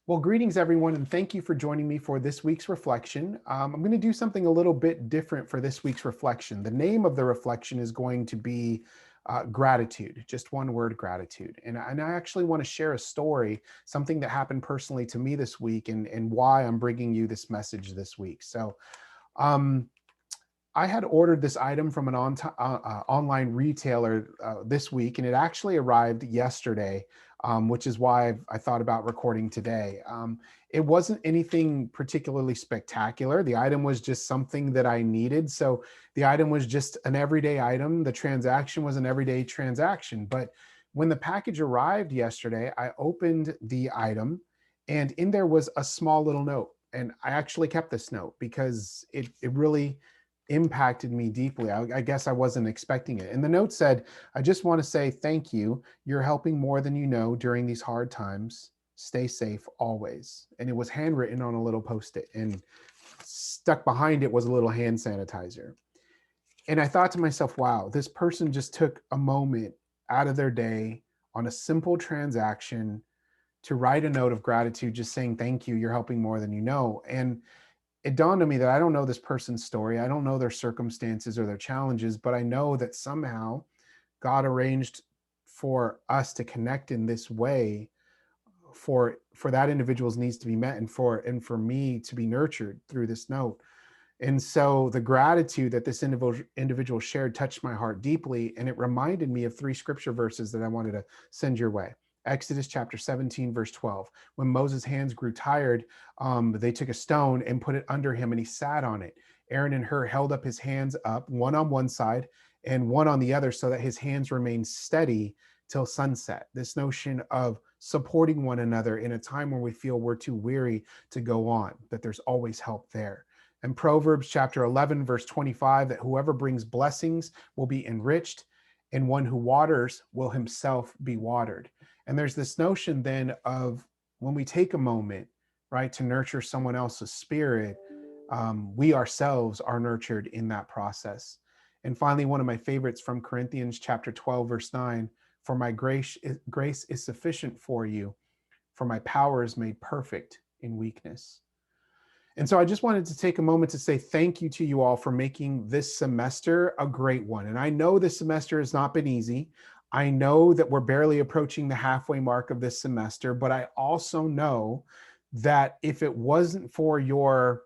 Well, greetings, everyone, and thank you for joining me for this week's reflection. I'm going to do something a little bit different for this week's reflection. The name of the reflection is going to be gratitude, just one word, gratitude. And I actually want to share a story, something that happened personally to me this week, and why I'm bringing you this message this week. Um, I had ordered this item from an online retailer this week, and it actually arrived yesterday, which is why I thought about recording today. It wasn't anything particularly spectacular. The item was just something that I needed. So the item was just an everyday item. The transaction was an everyday transaction. But when the package arrived yesterday, I opened the item, and in there was a small little note. And I actually kept this note because it really impacted me deeply. I guess I wasn't expecting it. And the note said, I just want to say thank you. You're helping more than you know during these hard times. Stay safe always. And it was handwritten on a little post-it, and stuck behind it was a little hand sanitizer. And I thought to myself, wow, this person just took a moment out of their day on a simple transaction to write a note of gratitude, just saying thank you. You're helping more than you know. And it dawned on me that I don't know this person's story. I don't know their circumstances or their challenges, but I know that somehow God arranged for us to connect in this way for that individual's needs to be met, and for me to be nurtured through this note. And so the gratitude that this individual shared touched my heart deeply, and it reminded me of three scripture verses that I wanted to send your way. Exodus chapter 17, verse 12. When Moses' hands grew tired, they took a stone and put it under him, and he sat on it. Aaron and Hur held up his hands up, one on one side and one on the other, so that his hands remained steady till sunset. This notion of supporting one another in a time when we feel we're too weary to go on, that there's always help there. And Proverbs chapter 11, verse 25, that whoever brings blessings will be enriched, and one who waters will himself be watered. And there's this notion then of when we take a moment, right, to nurture someone else's spirit, we ourselves are nurtured in that process. And finally, one of my favorites from Corinthians chapter 12, verse 9, for my grace is sufficient for you, for my power is made perfect in weakness. And so I just wanted to take a moment to say thank you to you all for making this semester a great one. And I know this semester has not been easy. I know that we're barely approaching the halfway mark of this semester, but I also know that if it wasn't for your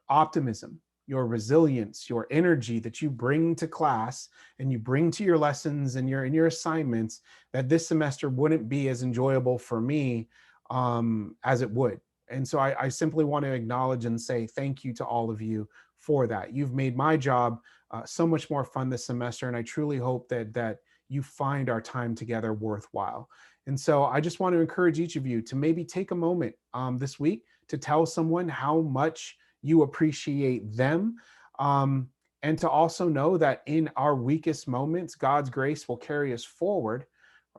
optimism, your resilience, your energy that you bring to class and you bring to your lessons and your assignments, that this semester wouldn't be as enjoyable for me as it would. And so I simply want to acknowledge and say thank you to all of you for that. You've made my job so much more fun this semester, and I truly hope that you find our time together worthwhile. And so I just want to encourage each of you to maybe take a moment this week to tell someone how much you appreciate them. And to also know that in our weakest moments, God's grace will carry us forward,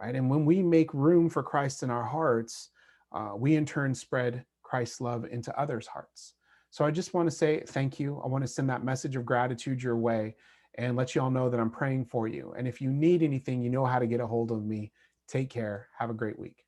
right? And when we make room for Christ in our hearts, we in turn spread Christ's love into others' hearts. So I just want to say thank you. I want to send that message of gratitude your way and let you all know that I'm praying for you. And if you need anything, you know how to get a hold of me. Take care. Have a great week.